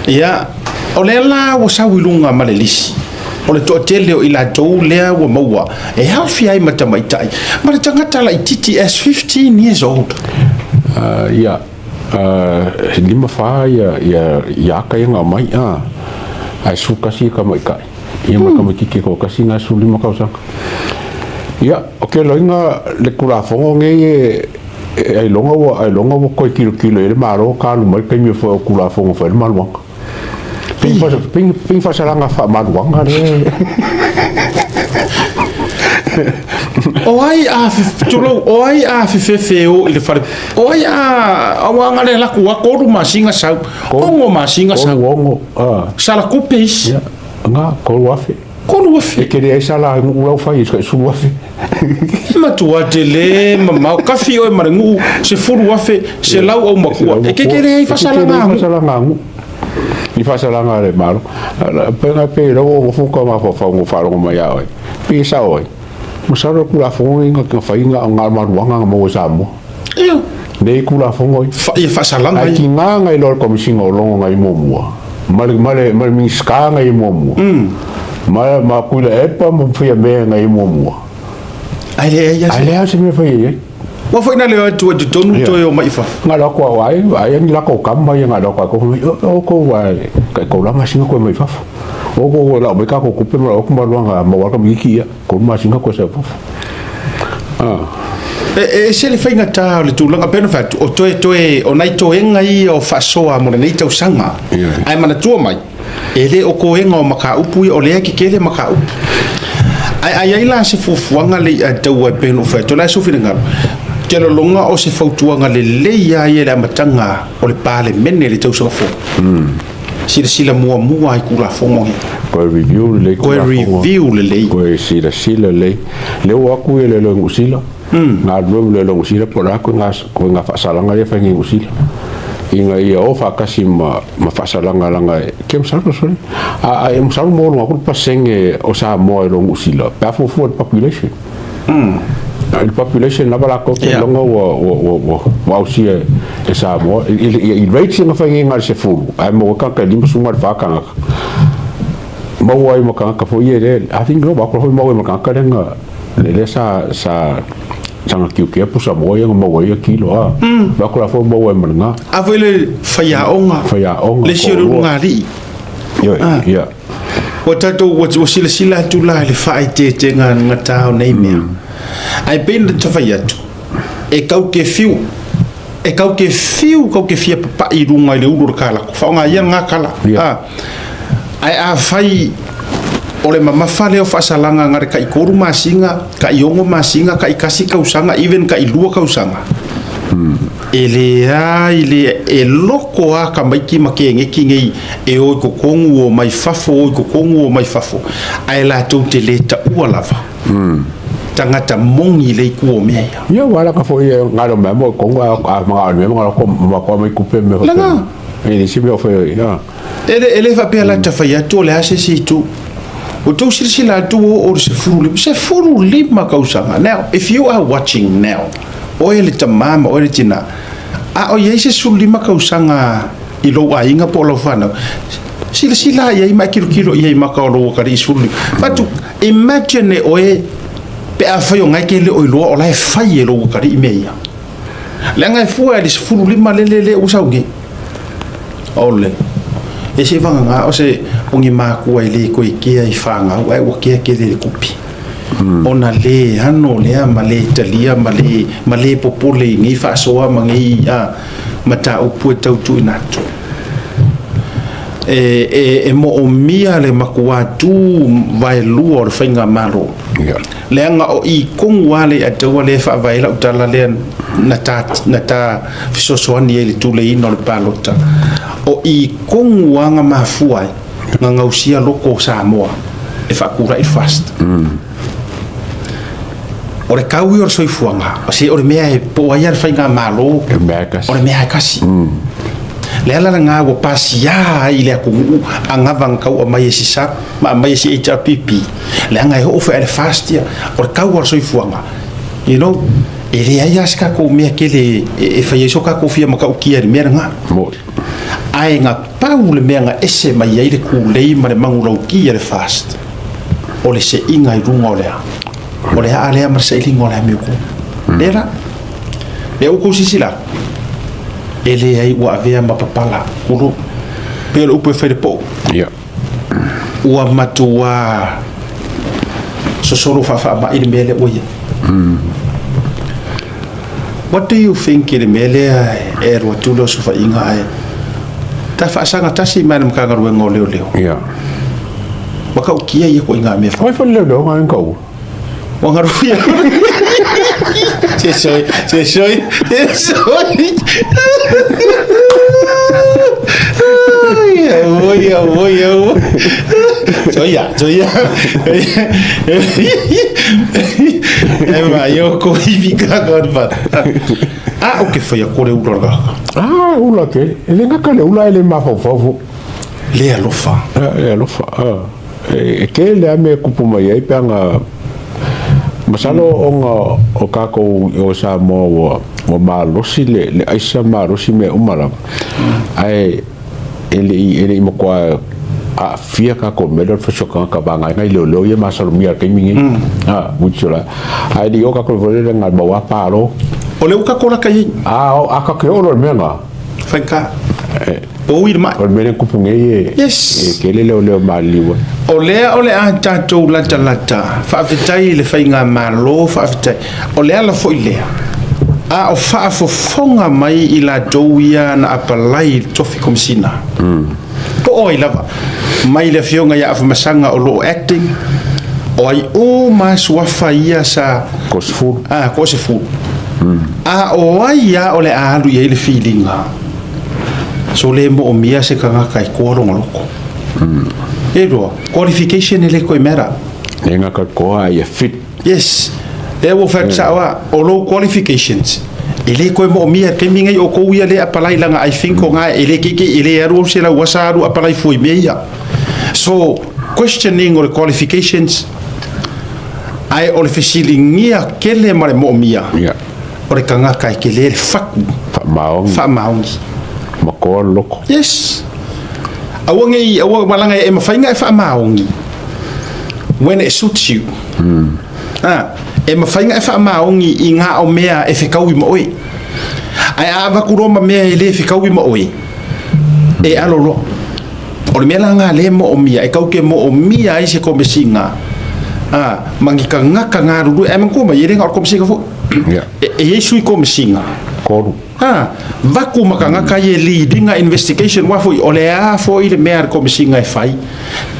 ia o le la o sa wilunga malelisi o le to tele o ila tou lea wa maua e haufi ai matamaitai ma le tangata la TTS 15 years old ia lima fa ia ka nga mai ai su kasi ka mai kai ia ma ka mai ki ko kasi nga su lima ka usang ia okay loinga le Tulafono nge ai longa wo ko kilo e maro ka lu mai kai mi fo Tulafono fa malwa ping fa salanga fa malwa le Oi a fefeo ile fare oi a awanga le la kuwa ko ru masinga sau ongo masinga sau ongo sala kupis nga ko wafe e kere sala ngu fa is su wafe ma tua tele mama o kafi o marengu se furu wafe se lau o makua e kere fa sala ngu ni fa sala nga le malo pe ro fu ko ma fa ngu fa ro ma ya oi pe sa oi Musara Tulafono inga ka fainga nga maruanga mo samo. Iyo. Nei Tulafono fa salanga ai kinga ngai lor komisinga o longo ngai momua. Male mi ska ngai momua. Ma kula epa mo fia me ngai momua. Ai le se me fai. Wa foi na le tu tonu to yo mai fa. Nga la ko ai ni la ko kamba nga la ko wa ko la masinga ko mai fa. O la beka ko kupe ma ko malwanga ma wa ka miki ko ma singa ko sa se le fainga ta le tu langa pena fa o toe o nai to enga I o fa soa mo nei tau sanga ai mana tu mai ele o ko enga o maka upu o le ki kele maka upu ai la se fufuanga le tau e pena fa to la so fininga ke lo longa o se Fautuaga le ia le matanga o le Palemia le tau so fo sila mua ai Tulafono ko review le ko sila le o aku le lo ngusila na le lo ngusila por ako nga fa salanga le fa ngusila inga ia o fa kasi ma fa salanga langa kem salvo sori em salvo mo no ko pasenge o sa mo lo ngusila pa fu population il population na bala ko longo wa usia esa mo il rate nga fa ngal se fu ai mo ka dim sunga fa ka mo wai mo ka fo ye I think no ba ko mo mo ka nga le sa sanga kiuke pusa mo ye mo wai kilo ba ko fo mo wai nga avele faya onga le siru ngari ya o tato o sila tu la le fa te nga ngata nei me ai ben te faiatu e kau ke fiu kau ke fia pa I runga le uru kala fa nga ia nga kala ai a fai o le mama fale o fa salanga ngare kai koru masinga kai ongo masinga kai kasi kausanga even kai lua kausanga ele e loko a ka mai ki makenge ki ngai e o ko kongu o mai fafo ai la tu te leta ua lava tangata mongi le ku o mea ia wala ka foi ngalo me mo kongu a ma me mo ko mai kupe me ele si me foi ia ele fa pe la ta fa ya to le ase si tu o to sila tu o se furu lima kausanga now if you are watching now o ele tamama o ele tina o ye se sulima kausanga I lo ainga po lo fana sila ia ma kilo ia ma ka lo ka ri suli but imagine o pe a fai o ngai ke le o lo o la fai lo ka ri meia le ngai fu ali se fulu lima le o saugi ole e se vanga o se ungi ma ku ai le ko ke ai fanga o ai o ke le kupi ona le hano le ama le Italia ma le popole ngi fa soa ma ngi mata o pu tau tu inato e mo o mia le makua tu vai lu o fainga malo le anga o I kong wale a te wale fa vai la utala le na ta fisosoani ele tu le ino le palota o I kong wanga mafuai nga ngausia loko Samoa e fa kura I fast o le kaui o soifuanga o se o le mea e po ai al fainga malo o le mea kasi le ala nga wo pasia I le ku anga vang ka o mai sisa ma mai si HRPP le anga o fa el fastia o ka o soifuanga you know ele ai aska ko me aquele e fa yeso ka ko fia ma ka o kia me nga ai nga pau le mea nga ese mai ai le kulei ma le mangulauki le fast o le se inga I runga o le a lea ma se ilinga o le amiuku lera le uku sisila ele ai ua avea ma papala kuru pe le upu e whaire po ua matua sosoro whawha ma ili mele uia what do you think ili mele e rua tulo sufa inga ai ta whaasanga tasi mai na mkangaru e ngō leo leo waka ukia ia ko inga me whai whai leo leo ngai nkau wangaru ia se soi Soya. Ema yo ko ibika gorba. Ah, o que foi a cor ula. Ah, ula ke. Ele ngaka le ula ele ma fofo. Le alofa. Le alofa. E ke le ame kupu mai ai panga masalo onga o kako o sa mo o malosi le Aisa malosi me umara. Ai ele mo kwa a fia ka ko melo fo soka ka banga ngai lo ye masalo mia ke mingi mucho la ai di o ka ko vole ngal ba paro o le ka ko la kai a ka ke o lo menga fanka o ir mai o mene ku punge yes ke le maliwa o le a tatou lata fa vitai le fainga malo fa vitai o le ala fo ile a o fa fo fonga mai I la douia na apalai tofi komsina ko o I lava mai le fionga ia fa masanga o lo acting o ai o mas wa faia sa kosfu kosfu a o ai ya o le alu ia le feelinga so le mo o mia se kanga kai ko rongo loko ero qualification ele ko mera nenga ka ko ai fit yes there will fact sawa o low qualifications ele ko mo mia ke minga o ko ia le apalai langa I think ko nga ele ke ele ero se la wasaru apalai foi meia so questioning or qualifications ai o le fesilingia kele mare mo mia o le kanga kai ke le faku fa maungi mako loko yes awangi malanga e mafainga e fa maungi when it suits you e mafainga e fa maungi I nga o mea e fekau I mo oi ai ava kuroma mea e le fekau I mo oi e alolo o le mea langa le mo o mia e kau ke mo o mia ai se komesinga mangi ka ngaka ngaru e man kuma yere ngar komesinga fo e yesu I komesinga koru vaku makanga ka ye leading investigation wa foi ole a foi le mer komisinga fai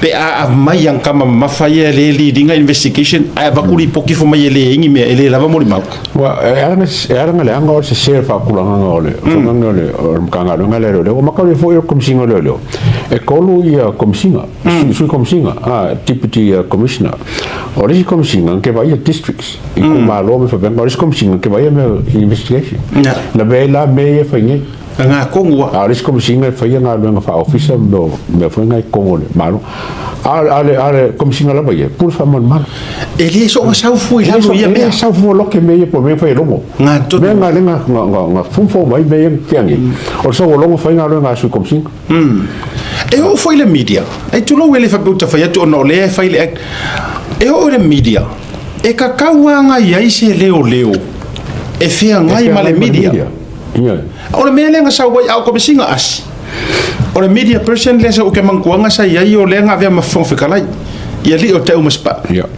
pe a mai yang kama mafai le leading investigation a vaku ri poki fo mai le ingi me ele lava mo mau wa era ngale anga se share fa kulanga ngole ngole mkanga ngale le o makale foi komisinga le e kolu ia komisinga su komisinga deputy commissioner ori komisinga ke vai districts I kuma lo me fa ben ori komisinga ke vai me investigation la la me fange nga kongwa aris komisinga fai nga lo fa officer no me fa nga kongo malo ale komisinga la baie pour fa man ele so sa fu ila no ia me sa fu lo ke me po me fa longo nga to me nga nga fu mai me fiangi o so longo fa nga lo nga su komisinga e o foi le media e tu lo ele fa buta fa to no le fa ile e o le media e ka kawanga ia se leo e fia ngai ma le media o le mea lenga sa wai au komisinga asi o le media person le sa o ke mankuanga sa ia o lenga vea mafong fikalai ia li o te umaspa ia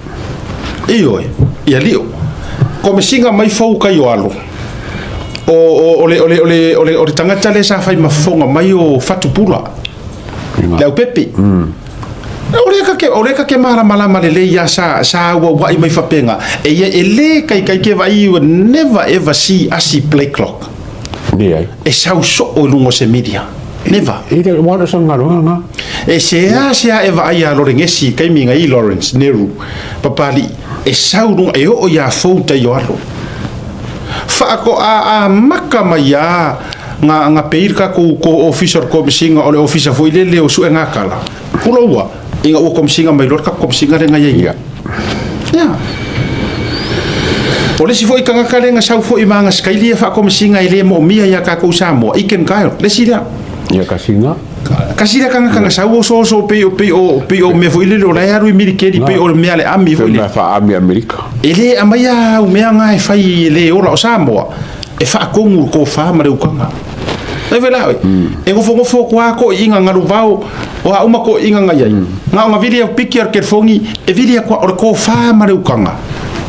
li o komisinga mai fau kai o alo o le tangata le sa fai mafonga mai o fatupula le au pepe Ore ka ke mara malama le ya sa wa mai fapenga e ele kai ke vai never ever see asi play clock e sa so o lungo se media never ide mo so ngalo e se eva ai a Lawrence kai minga I Lawrence Neru papali e sa lungo e o ya fouta yo alo fa ko a maka mai nga peir ka ko officer ko bisinga ole officer foi le o su nga kala kulowa inga o komsinga mai lor ka komsinga renga ia ole si foi kanga kalenga sau foi manga skaili fa komsinga ile mo mia ya ka ko samo iken kaio le sila ia kasinga kasi le kanga sa o so pe o me foi le la ya ru mirikeri pe o me ale ami foi le fa ami amerika ele amaya o me nga e fai le o la Samoa e fa kongu ko fa ma le ukanga e vela e go fo kwa ko inga ngaru vao o a uma ko inga nga yai nga video picture ke fongi e video ko fa ma le ukanga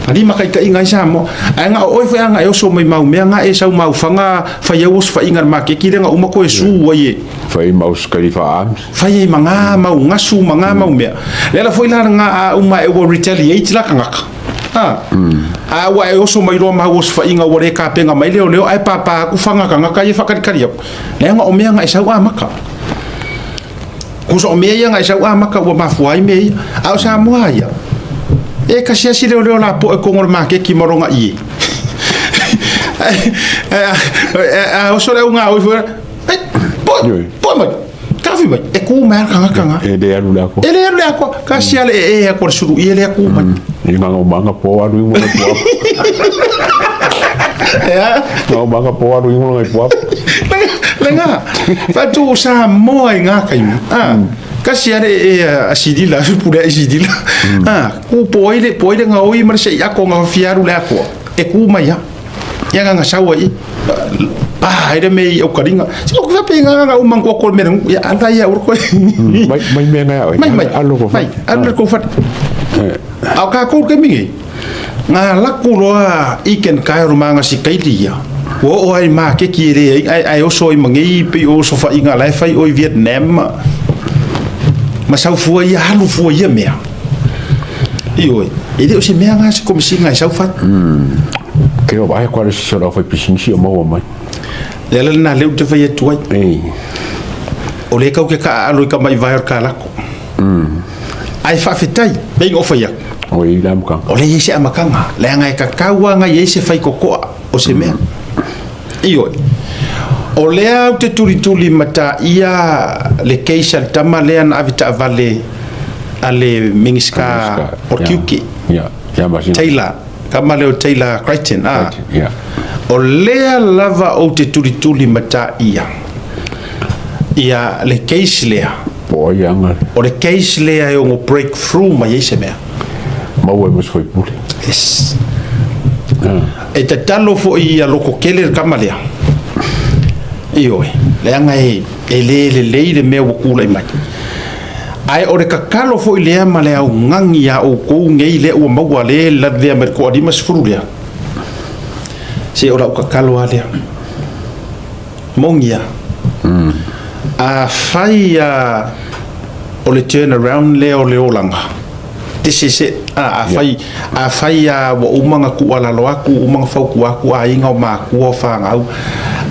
ali makai ka inga Samoa nga o foi nga e so mai mau me nga e sa mau fanga fa ye us fa inga ma ke kire nga uma ko e su wa ye fai mau skalifa am fai manga mau ngasu manga mau me lela foi la nga uma e wo retaliate la kanga wa e oso mai ro mau os fa inga wo re ka penga mai leo ai papa ku fanga kanga ka ye fakari le nga o me nga isa wa maka ku so me nga isa wa maka wo mafuai me au sa moaya e ka sia si leo la po e kongor ma ke ki moronga i oso le nga o foi po mai kafi mai e ku mai kanga e de alu la ko ka sia le e ko suru i le ku mai ni nga manga po alu mo po nga manga po alu mo po lenga fa tu sa mo nga kai ka sia le e asidila pura asidila ku poile nga oi mar se ya ko nga fiaru le ko e ku mai ya nga sawa i ai me o karinga se ko fa penga nga umang ko me ya anda ya urko mai me nga mai allo ko fa au ka ko ke mingi nga la ku loa iken kai rumanga si kailia o ai ma ke kire ai o so i mangi pe o so fa inga lai fai o Vietnam ma sau fu ia halu fu ia me io e de o se me nga se como singa sau fa que o vai qual se só foi pisinchi o mo mai lela na leu te vai tu ei o le ka ka alo ka mai vai ka la ai fa fitai bem o foi o i lam ka o le ise amakanga le nga ka kawa nga ise fai koko o se me io o le au te tuli mata ia le keisa tama le an avita vale ale mingiska o kiuki ya masina Taylor kama leo Taylor Crichton ya o le lava o te tuli mata ia le keisa le o yanga o le keisa le o ngo breakthrough mai ise me mau e foi pule yes e te talo fo ia loko kele kama le io le anga e le me o kula mai ai ore kakalo fo ile ma le au ngangi ya o ko ngei le o mau le la de merko di mas frulia se ora o kakalo ale mongia a faia o le turn around le o langa this is it a faia o umanga ku ala lo aku umanga fau ku aku a inga ma ku o fa ngau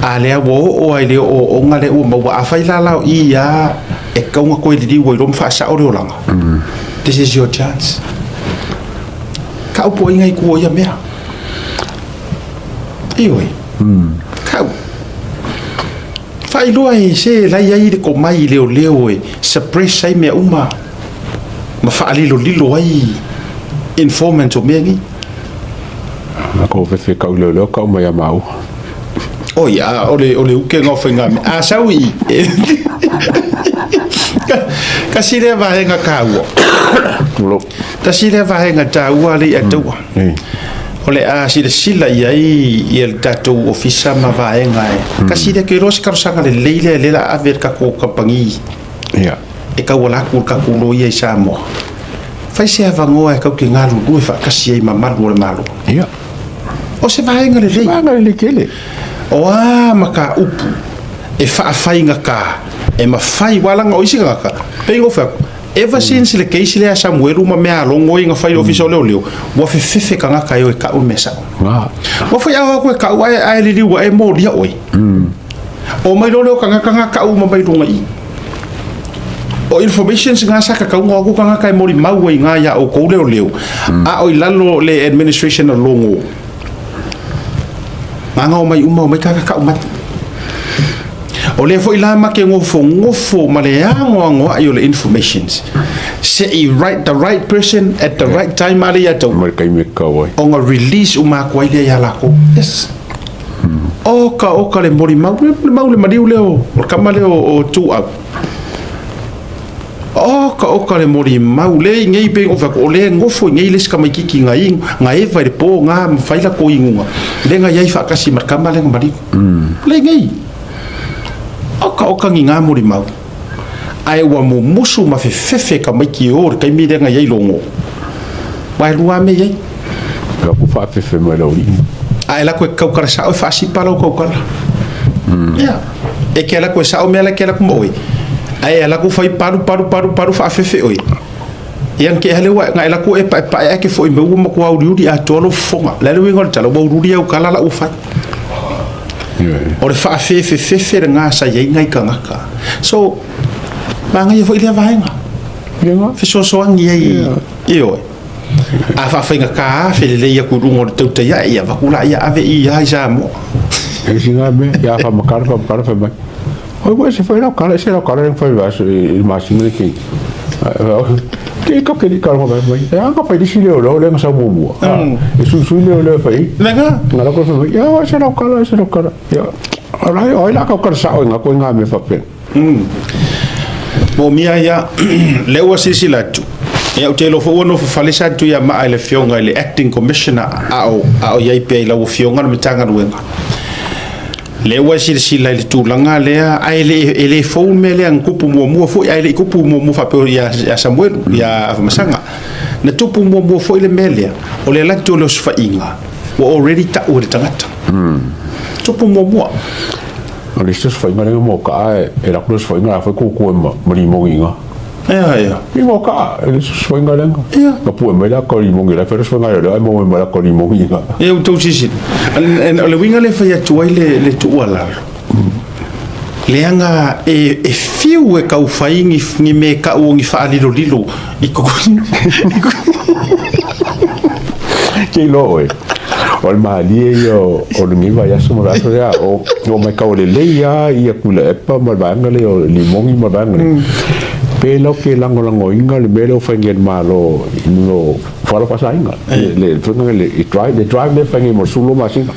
a le o ai le o ngale o mau a faila la ia e kaunga koe didi woi rom fa sa ore o langa this is your chance ka upo inga i kuo ia mea iwe kau fai loa i se lai ai ko mai leo e suppress ai mea uma ma fa lilo ai informant o mea ngi ko fe ka leo ka mai a mau o ia ole uke ngofinga a sawi kasire va henga kaua kasire va henga taua le atua ole a sila i el tatu ofisa ma va henga kasire ke ros karsanga le leile la aver ka ko kampangi ya e ka wala ku ka ku lo ia samo fai se avango e ka ke ngalu du fa kasie ma malu le malu ya o se va henga le kele o maka upu e fa fainga ka e ma fai wala nga oisi nga ka pengo fa ever since le keisi le Samuel uma me alongo inga fai official leo wa fe ka nga ka yo ka o mesa wa fa ya ko ka wa ai li wa e mo dia oi o mai lo ka nga ka uma mai runga i o information nga saka ka ngo ko nga ka mo ri mau nga ya o ko leo a oi lalo le administration longo nga o mai uma mai ka uma o le foi la ma ke ngofo ma le ngo ayo le informations say the right person at the right time ali ya to mai kai me ka wai on a release uma ko ile ya la ko yes oka le mori mau le mariu leo o kama leo o tu au oka le mori mau le ngei pe o fa o le ngofo ngei le ska mai kiki ngai vai le po nga faila ko ingunga le nga yai fa kasi mar kama le mari le ngei oka nginga mori mau ai wa mo musu ma fefe ka mai ki or kai mi le nga yai longo vai lua me yai ka ku fa fefe mai lo ai la ko kara sa o fa si palo ko kala ya e ke la ko sa o me la ke la ko moi ai la ko fai paru fa fefe oi yang ke hale wa ngai la ko e pa e ke foi me mo ko audio di a tolo fonga la le ngol tala bo rudi au kala la u fa o le fa fefe nga sa ye ngai ka ngaka so ma ngai foi le vai nga fe so angi ai oi a fa fa ka fe le ya ku rungo te te ya va kula ya ave ya ja mo e singa me ya fa makar fa mai oi se foi la cara foi va il machine que que ka mo mai ya ka pa disi le le sa mo e su le fai nega na ko fa ya se la cara ya oi la ka sa o nga ko nga me fa pe mo mia ya le wa sisilatu e o telefo no fale sa tu ya ma ile fionga ile acting commissioner a ya ipe la fionga no tanga ruenga le wa sila ile tu langa le ai le phone me le an kupu mo fo ai le kupu mo fa pe ya Samuel ya masanga na tupu mo fo ile mele o le la tu lo fa inga o already ta o tangata tupu mo o le sus fa inga le mo ka e la plus fa inga fa ku mo ri mo inga ya i mo ka ele foi ngalenga ka pu me la ko i mo ngira fer foi ngalo ai mo me la ko i mo ngira e o to sisi le winga le fa ya tu le tu ala le anga e fiu e ka u fai ni me ka u ngi fa lilo i ko ke lo e o ma li yo o ni va ya sumo la ya o me ka o le ya i ku le pa ma ba ngale o limongi ma ba ngale pelo ke lango inga le belo fangen malo no falo pasainga le funga le drive le fangen mo sulo masinga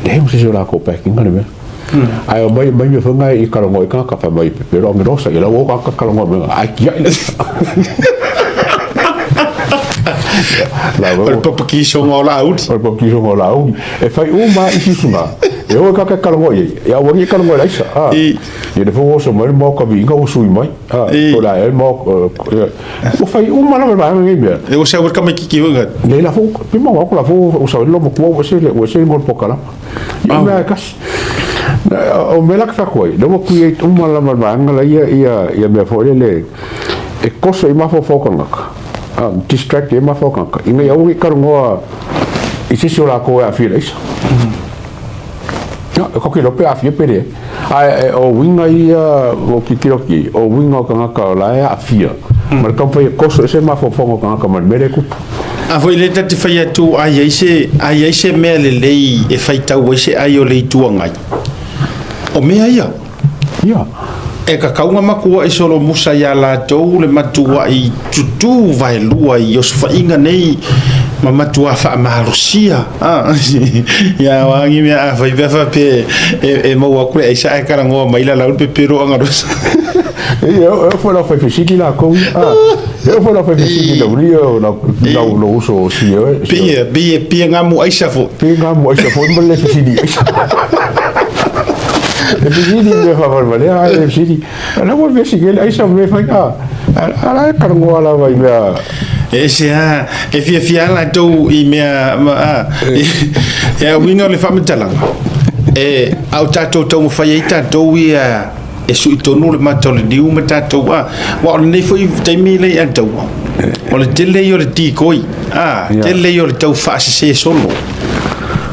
le mo se la ko packing ngale ai mai me funga I kalongo ka ka fa mai pero me rosa e la wo ka kalongo me ai ya la o popki so ngola out e fai uma I suma e o ka kalongo e a wo ni kalongo la isa e le fo so mo ka vinga o sui mai o la e mo o fai uma na ba ngi be e o se o ka me ki nga le la fo pe mo ko la fo o sa lo mo ko o se mo pokala e me ka o me la ka ko do mo ku e uma la ba nga ia me fo le e koso I ma fo ka distract e ma fo ka inga ya o ki kalongo I se so la ko a fi isa ko ke lo pe afie pere ai o winga ia o kikiroki o winga ka ngaka la ia afia mar ka pe ko se ma fo fongo ka ngaka mar mere ku a foi le te fai tu ai se me le lei e fai tau se ai o le tu ngai o me ia e ka kaunga makua I solo musa ya la tou le matua I tutu vai lua I os fainga nei ma matua fa marusia ya wangi me a vai va pe e mo wa kule Aisa e kara ngo mai la pe pero anga rosa eu foi la foi fisiki la ko eu foi la foi fisiki la rio la uso si pe ngamu Aisa fo mo le fisiki e fisiki me fa vale e fisiki la mo fisiki Aisa me fa ala kara ngo ala vai me ese e fia la tou I mea e winga le whametalanga e au tātou tau mo whai tātou ia e sui tonu le matau le niu me tātou wa o le nei fwoi taimi lei a tau o le tele I o le tīkoi tele I o le tau whaasese solo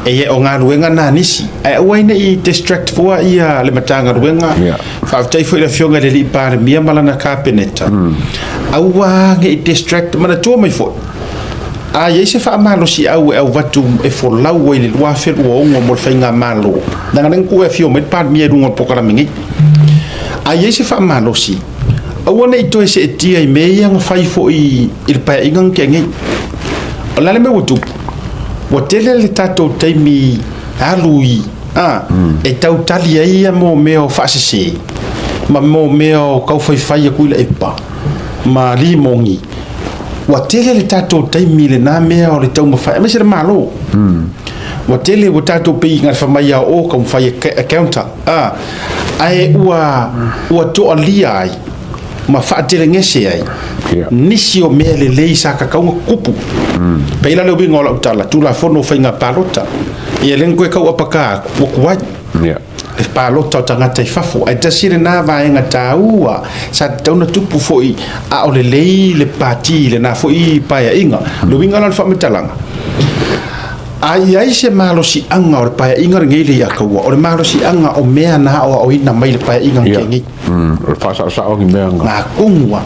e o ngā ruenga nā nisi e waina I distract fua ia le matanga ruenga whaaftai fwoi la fionga le li Palemia malana kāpeneta au wange I distract mana tua mai fo a ye se fa malo si au watu e fo lau le wa fe o mo fainga malo danga nang ku e fio met pa mi rungo pokala mingi a ye se fa malo si au ne to se tia I me yang fai fo I il pa ingang kengi la le me wutu o tele le tato taimi alui e tau tali ai mo meo fasisi ma mo meo kau fai kuila epa ma limongi wa tele le tato taimi le na mea o le tau mawhai me se le malo wa tele wa tato pei ngar whamaya o ka mwhai accounta ai ua to alia ai ma whaatele ngese ai nisi o mea le lei sa kakaunga kupu peila leo bingo la utala tulafono fou nga palota ia len koe kau apaka wakuai e palota o tangata i fafo ai tasire na vaenga taua sa tauna tupu foi a o le lei le pati le na foi paia inga lo winga la whametalanga ai se malo si anga o le paia inga ngei le akaua o le malo si anga o mea na o ina mai le paia inga ngengi o fasa sa o ngi mea na kungwa